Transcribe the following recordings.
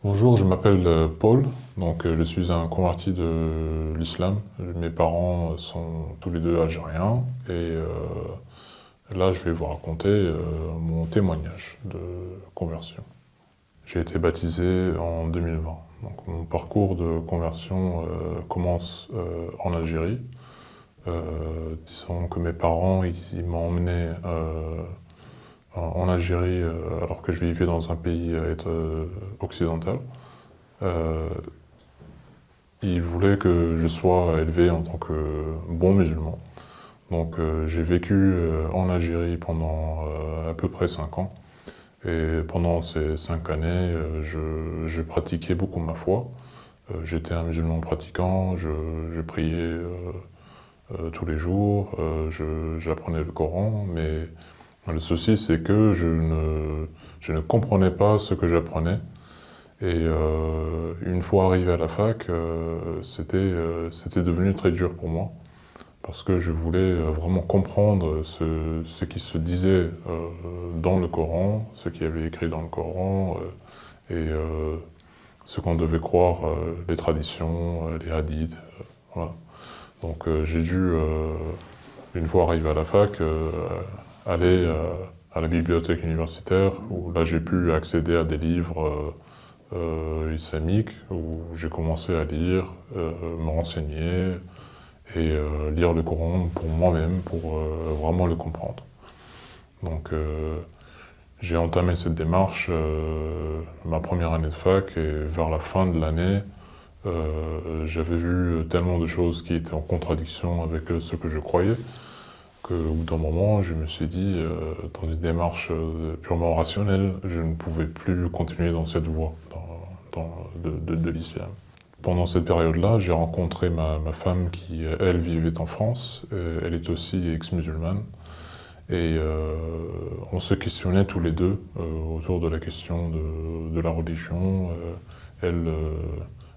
Bonjour, je m'appelle Paul, je suis un converti de l'islam. Mes parents sont tous les deux algériens là je vais vous raconter mon témoignage de conversion. J'ai été baptisé en 2020. Donc mon parcours de conversion commence en Algérie. Disons que mes parents ils m'ont emmené en Algérie alors que je vivais dans un pays occidental. Euh, Il voulait que je sois élevé en tant que bon musulman. J'ai vécu en Algérie pendant à peu près 5 ans. Et pendant ces 5 années, je pratiquais beaucoup ma foi. J'étais un musulman pratiquant, je priais tous les jours, j'apprenais le Coran, mais le souci c'est que je ne comprenais pas ce que j'apprenais. Une fois arrivé à la fac, c'était devenu très dur pour moi, parce que je voulais vraiment comprendre ce qui se disait dans le Coran, ce qui avait écrit dans le Coran, ce qu'on devait croire, les traditions, les hadiths, voilà. J'ai dû, une fois arrivé à la fac, aller à la bibliothèque universitaire, où là j'ai pu accéder à des livres islamique où j'ai commencé à lire, me renseigner lire le Coran pour moi-même, pour vraiment le comprendre. Donc j'ai entamé cette démarche ma première année de fac et vers la fin de l'année, j'avais vu tellement de choses qui étaient en contradiction avec ce que je croyais qu'au bout d'un moment, je me suis dit, dans une démarche purement rationnelle, je ne pouvais plus continuer dans cette voie de l'islam. Pendant cette période-là, j'ai rencontré ma femme qui, elle, vivait en France. Elle est aussi ex-musulmane. On se questionnait tous les deux autour de la question de la religion. Elle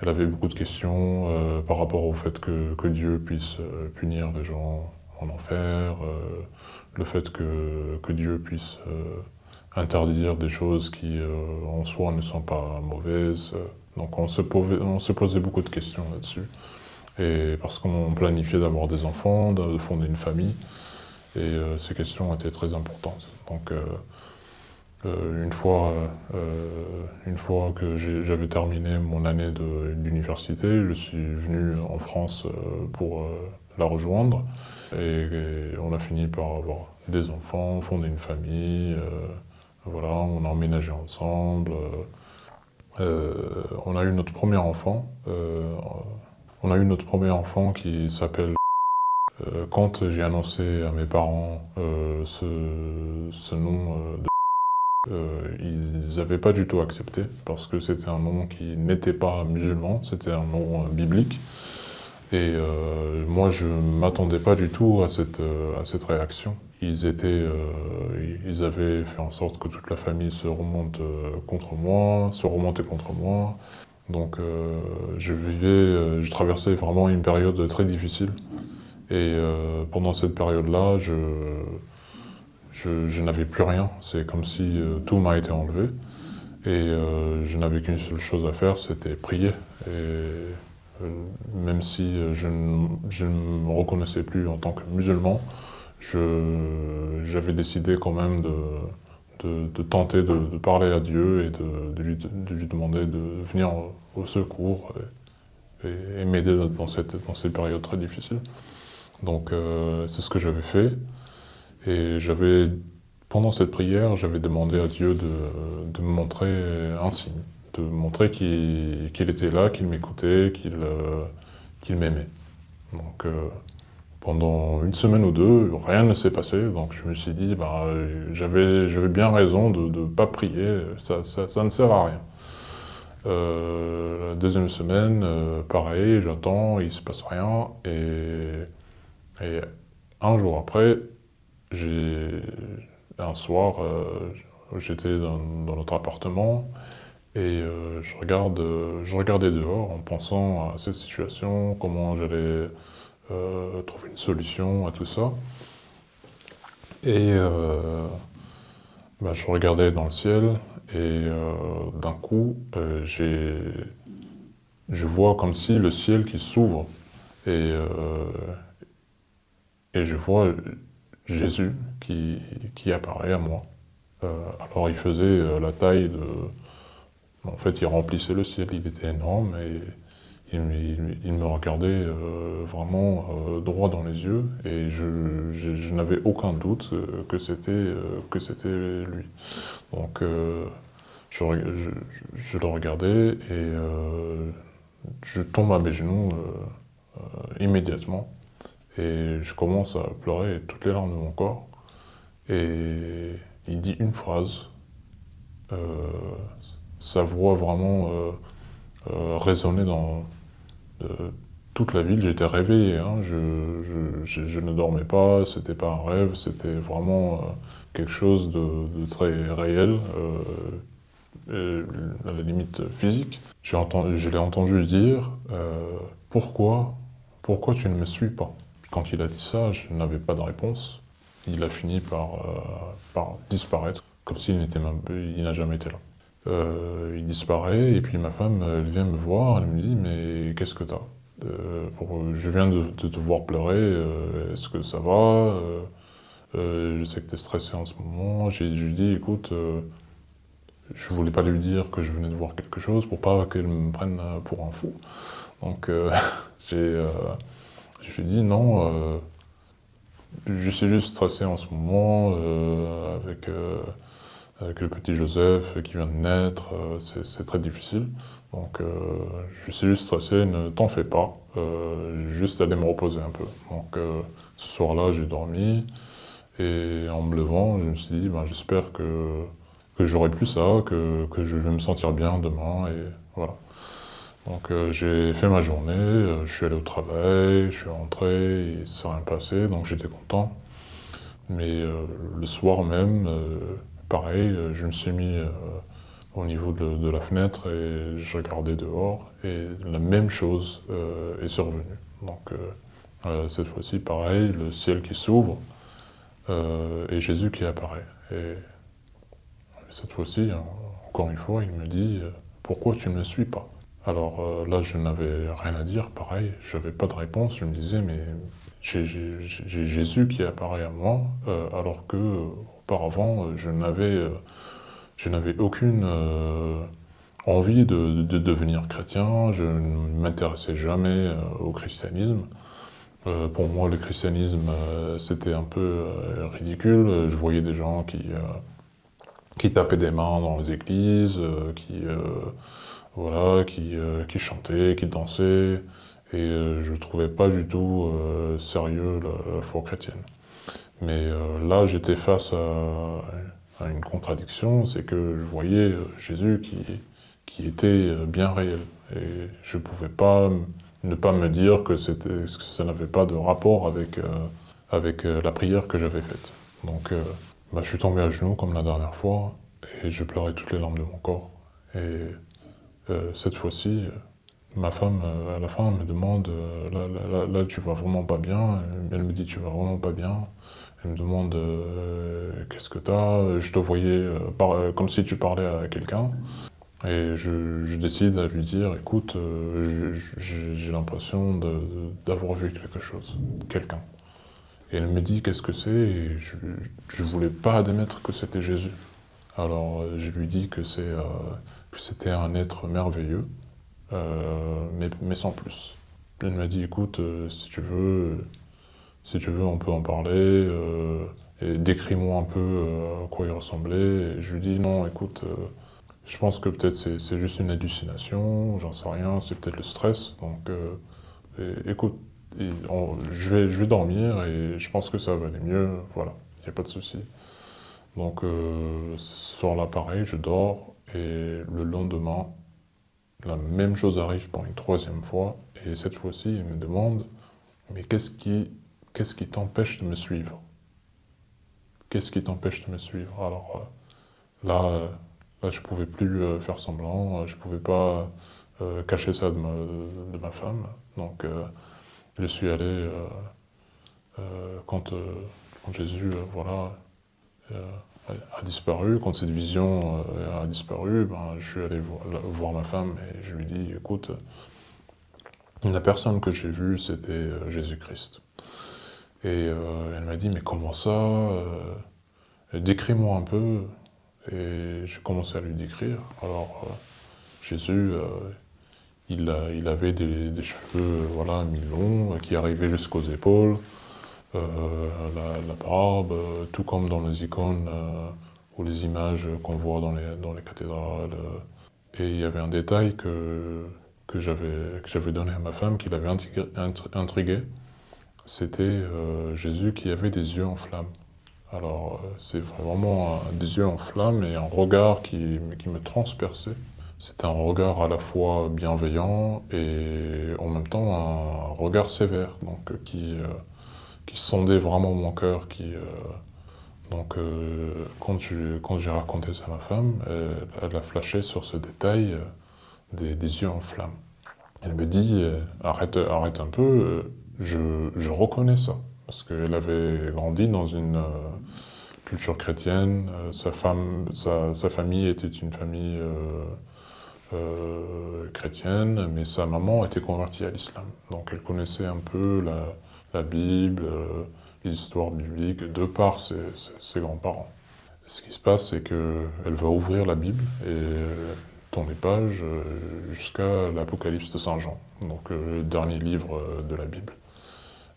avait beaucoup de questions par rapport au fait que Dieu puisse punir les gens en enfer, le fait que Dieu puisse interdire des choses qui en soi ne sont pas mauvaises. Donc on se posait beaucoup de questions là-dessus. Et parce qu'on planifiait d'avoir des enfants, de fonder une famille, ces questions étaient très importantes. Une fois que j'avais terminé mon année d'université, je suis venu en France pour la rejoindre. On a fini par avoir des enfants, fonder une famille. Voilà, on a emménagé ensemble. On a eu notre premier enfant. On a eu notre premier enfant qui s'appelle. Quand j'ai annoncé à mes parents ce nom ils n'avaient pas du tout accepté parce que c'était un nom qui n'était pas musulman, c'était un nom biblique. Moi, je ne m'attendais pas du tout à cette réaction. Ils avaient fait en sorte que toute la famille se remonte contre moi, se remontait contre moi. Je traversais vraiment une période très difficile. Pendant cette période-là, je n'avais plus rien. C'est comme si tout m'a été enlevé. Je n'avais qu'une seule chose à faire, c'était prier. Euh, Même si je ne me reconnaissais plus en tant que musulman, j'avais décidé quand même de tenter de parler à Dieu et de lui demander de venir au secours et m'aider dans cette période très difficile. C'est ce que j'avais fait. Et pendant cette prière, j'avais demandé à Dieu de me montrer un signe, de me montrer qu'il était là, qu'il m'écoutait, qu'il m'aimait. Donc, euh, Pendant une semaine ou deux, rien ne s'est passé. Donc, je me suis dit, bah, j'avais bien raison de ne pas prier, ça ne sert à rien. La deuxième semaine, pareil, j'attends, il ne se passe rien. Et un jour après, j'ai un soir, j'étais dans notre appartement je regardais dehors en pensant à cette situation, comment j'allais trouver une solution à tout ça. Et Bah, je regardais dans le ciel et d'un coup, je vois comme si le ciel qui s'ouvre et, euh, et je vois Jésus qui apparaît à moi. Alors il faisait la taille de... En fait, il remplissait le ciel, il était énorme et il me regardait vraiment droit dans les yeux et je n'avais aucun doute que c'était lui. Donc je le regardais et je tombe à mes genoux immédiatement et je commence à pleurer toutes les larmes de mon corps. Et il dit une phrase, euh, sa voix vraiment résonnait dans toute la ville. J'étais réveillé, hein, je ne dormais pas, c'était pas un rêve, c'était vraiment quelque chose de très réel, à la limite physique. Je l'ai entendu dire pourquoi, pourquoi tu ne me suis pas? Quand il a dit ça, je n'avais pas de réponse. Il a fini par disparaître, comme s'il n'était même, il n'a jamais été là. Il disparaît et puis ma femme, elle vient me voir, elle me dit mais qu'est-ce que t'as? Je viens de te voir pleurer, est-ce que ça va? Je sais que t'es stressé en ce moment. Je lui dis écoute, je voulais pas lui dire que je venais de voir quelque chose pour pas qu'elle me prenne pour un fou. Donc j'ai, euh, je lui ai dit non, je suis juste stressé en ce moment avec le petit Joseph qui vient de naître, c'est très difficile. Donc je suis juste stressé, ne t'en fais pas, juste aller me reposer un peu. Donc ce soir-là, j'ai dormi et en me levant, je me suis dit, ben, j'espère que j'aurai plus ça, que je vais me sentir bien demain et voilà. Donc j'ai fait ma journée, je suis allé au travail, je suis rentré, il s'est rien passé, donc j'étais content. Mais le soir même, pareil, je me suis mis au niveau de la fenêtre et je regardais dehors et la même chose est survenue. Donc cette fois-ci, pareil, le ciel qui s'ouvre et Jésus qui apparaît. Et cette fois-ci, encore une fois, il me dit pourquoi tu ne me suis pas? Alors là, je n'avais rien à dire, pareil, je n'avais pas de réponse. Je me disais, mais j'ai Jésus qui apparaît à moi, alors que auparavant, je n'avais aucune envie de devenir chrétien. Je ne m'intéressais jamais au christianisme. Pour moi, le christianisme, c'était un peu ridicule. Je voyais des gens qui tapaient des mains dans les églises, voilà, qui chantaient, qui dansaient, et je trouvais pas du tout sérieux la foi chrétienne. Mais là, j'étais face à une contradiction, c'est que je voyais Jésus qui était bien réel, et je pouvais pas ne pas me dire que que ça n'avait pas de rapport avec la prière que j'avais faite. Donc, bah, je suis tombé à genoux comme la dernière fois, et je pleurais toutes les larmes de mon corps. Et cette fois-ci, ma femme, à la fin, me demande là, tu vas vraiment pas bien. Elle me dit, tu vas vraiment pas bien. Elle me demande, qu'est-ce que t'as? Je te voyais comme si tu parlais à quelqu'un. Et je décide à lui dire, écoute, j'ai l'impression d'avoir vu quelque chose, quelqu'un. Et elle me dit, qu'est-ce que c'est? Et je voulais pas admettre que c'était Jésus. Alors je lui dis que c'était un être merveilleux, mais sans plus. Elle m'a dit, écoute, si tu veux, on peut en parler, et décris-moi un peu à quoi il ressemblait. Et je lui dis, non, écoute, je pense que peut-être c'est juste une hallucination, j'en sais rien, c'est peut-être le stress. Donc, écoute, je vais dormir et je pense que ça va aller mieux, voilà, il n'y a pas de souci. Donc, ce soir-là, pareil, je dors et le lendemain, la même chose arrive pour une troisième fois, et cette fois-ci, il me demande, mais qu'est-ce qui t'empêche de me suivre? Qu'est-ce qui t'empêche de me suivre? Alors là, là, je pouvais plus faire semblant, je pouvais pas cacher ça de ma femme. Donc, je suis allé quand Jésus, voilà, a disparu, quand cette vision a disparu, ben, je suis allé voir ma femme et je lui ai dit, écoute, la personne que j'ai vue, c'était Jésus-Christ. Et elle m'a dit, mais comment ça décris-moi un peu. Et j'ai commencé à lui décrire. Alors, Jésus, il avait des cheveux voilà, mi-longs qui arrivaient jusqu'aux épaules, la barbe, tout comme dans les icônes ou les images qu'on voit dans les cathédrales. Et il y avait un détail que j'avais donné à ma femme, qui l'avait intrigué. C'était Jésus qui avait des yeux en flammes. Alors, c'est vraiment des yeux en flammes et un regard qui me transperçait. C'était un regard à la fois bienveillant et en même temps un regard sévère, donc qui sondait vraiment mon cœur. Donc, quand j'ai raconté ça à ma femme, elle a flashé sur ce détail des yeux en flammes. Elle me dit, arrête un peu, je reconnais ça. Parce qu'elle avait grandi dans une culture chrétienne, sa famille était une famille chrétienne, mais sa maman était convertie à l'islam. Donc elle connaissait un peu la Bible, les histoires bibliques, de par ses grands-parents. Ce qui se passe, c'est qu'elle va ouvrir la Bible et tourne les pages jusqu'à l'Apocalypse de Saint Jean, donc le dernier livre de la Bible.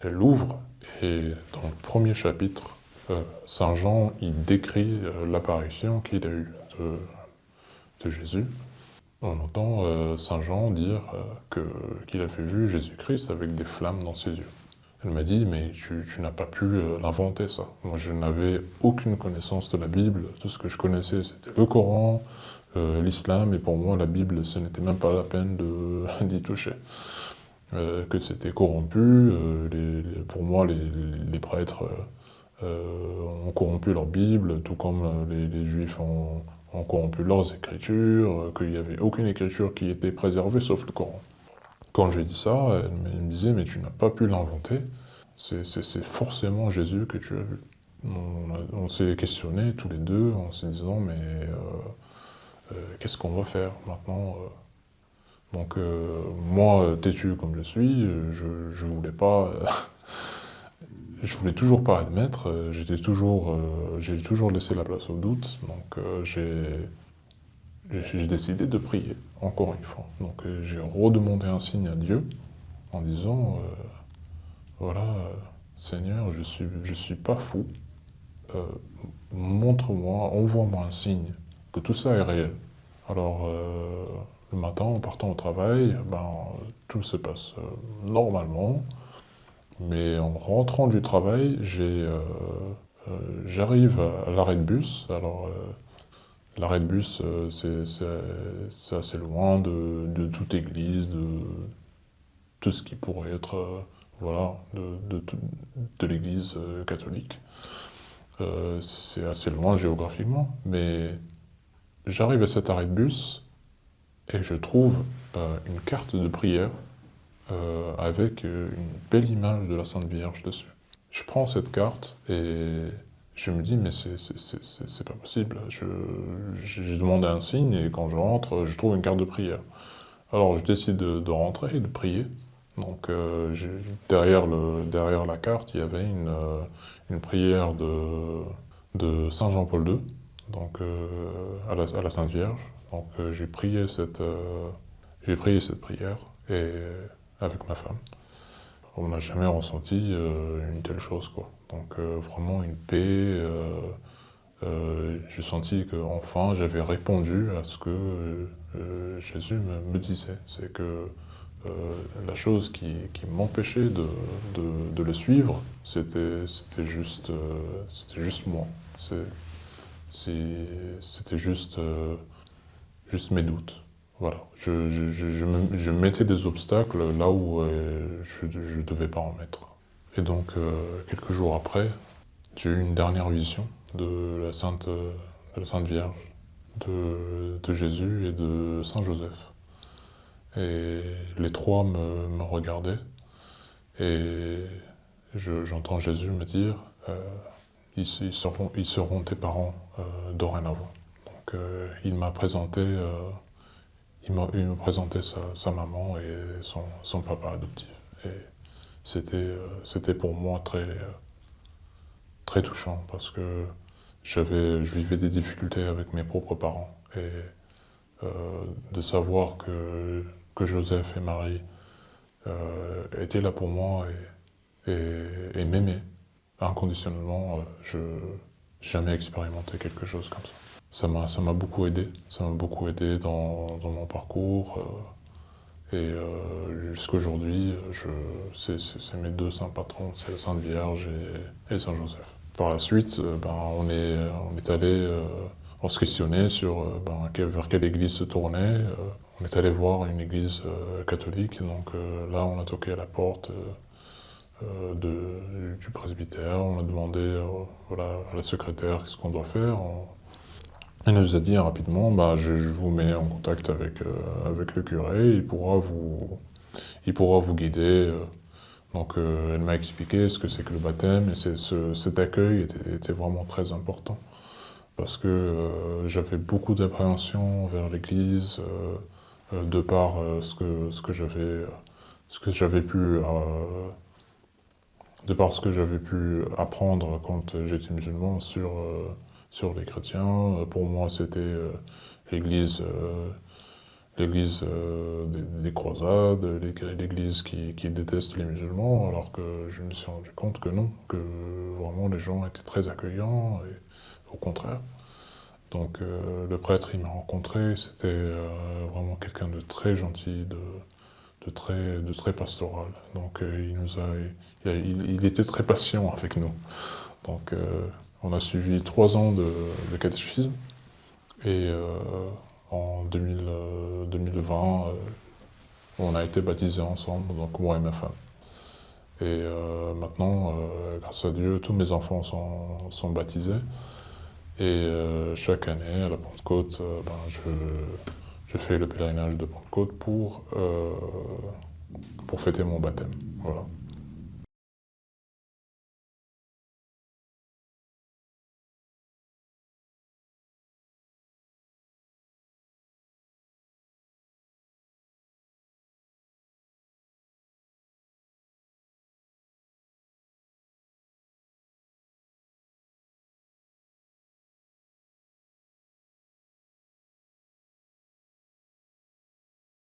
Elle l'ouvre et dans le premier chapitre, Saint Jean il décrit l'apparition qu'il a eue de Jésus. On entend Saint Jean dire qu'il avait vu Jésus-Christ avec des flammes dans ses yeux. Elle m'a dit, mais tu n'as pas pu l'inventer ça. Moi, je n'avais aucune connaissance de la Bible. Tout ce que je connaissais, c'était le Coran, l'islam, et pour moi, la Bible, ce n'était même pas la peine d'y toucher. Que c'était corrompu. Pour moi, les prêtres ont corrompu leur Bible, tout comme les Juifs ont corrompu leurs écritures, qu'il n'y avait aucune écriture qui était préservée sauf le Coran. Quand j'ai dit ça, elle me disait, mais tu n'as pas pu l'inventer, c'est forcément Jésus que tu as vu. On s'est questionnés tous les deux en se disant, mais qu'est-ce qu'on va faire maintenant Donc moi, têtu comme je suis, je voulais pas... je voulais toujours pas admettre, j'ai toujours laissé la place au doute, donc j'ai décidé de prier, encore une fois. Donc j'ai redemandé un signe à Dieu en disant, voilà, Seigneur, je suis pas fou, euh, montre-moi, envoie-moi un signe que tout ça est réel. Alors le matin, en partant au travail, ben, tout se passe normalement, mais en rentrant du travail, j'arrive à l'arrêt de bus. Alors l'arrêt de bus, c'est assez loin de toute église, de tout ce qui pourrait être voilà, de l'église catholique. C'est assez loin géographiquement, mais j'arrive à cet arrêt de bus et je trouve une carte de prière avec une belle image de la Sainte Vierge dessus. Je prends cette carte et je me dis, mais c'est pas possible. J'ai demandé un signe et quand je rentre, je trouve une carte de prière. Alors je décide de rentrer et de prier. Donc derrière la carte, il y avait une prière de Saint Jean-Paul II, donc à la Sainte Vierge. Donc j'ai prié cette prière et avec ma femme. On n'a jamais ressenti une telle chose, quoi. Donc vraiment une paix. J'ai senti qu'enfin j'avais répondu à ce que Jésus me disait. C'est que la chose qui m'empêchait de le suivre, c'était juste moi. C'était juste mes doutes. Voilà. Je mettais des obstacles là où je ne devais pas en mettre. Et donc, quelques jours après, j'ai eu une dernière vision de la Sainte Vierge, de Jésus et de Saint Joseph. Et les trois me regardaient et j'entends Jésus me dire ils seront tes parents dorénavant. Donc il me présentait sa maman et son papa adoptif. Et c'était pour moi très touchant parce que je vivais des difficultés avec mes propres parents. Et de savoir que Joseph et Marie étaient là pour moi et m'aimaient inconditionnellement, je n'ai jamais expérimenté quelque chose comme ça. Ça m'a beaucoup aidé. Ça m'a beaucoup aidé dans mon parcours. Jusqu'à aujourd'hui, c'est mes deux saints patrons, c'est la Sainte Vierge et Saint Joseph. Par la suite, on est allé, on se questionnait sur vers quelle église se tourner. On est allé voir une église catholique, donc là on a toqué à la porte du presbytère, on a demandé voilà, à la secrétaire qu'est-ce qu'on doit faire. Elle nous a dit rapidement, je vous mets en contact avec le curé, il pourra vous guider. Donc elle m'a expliqué ce que c'est que le baptême et cet accueil était vraiment très important. Parce que j'avais beaucoup d'appréhension vers l'Église, de par ce que j'avais pu apprendre quand j'étais musulman sur les chrétiens. Pour moi, c'était l'église des croisades, l'église qui déteste les musulmans, alors que je me suis rendu compte que non, que vraiment les gens étaient très accueillants, et au contraire. Donc le prêtre, il m'a rencontré, c'était vraiment quelqu'un de très gentil, de très pastoral. Donc il était très patient avec nous. Donc on a suivi 3 ans de catéchisme et en 2020, on a été baptisés ensemble, donc moi et ma femme. Et maintenant, grâce à Dieu, tous mes enfants sont baptisés. Et chaque année, à la Pentecôte, je fais le pèlerinage de Pentecôte pour fêter mon baptême. Voilà.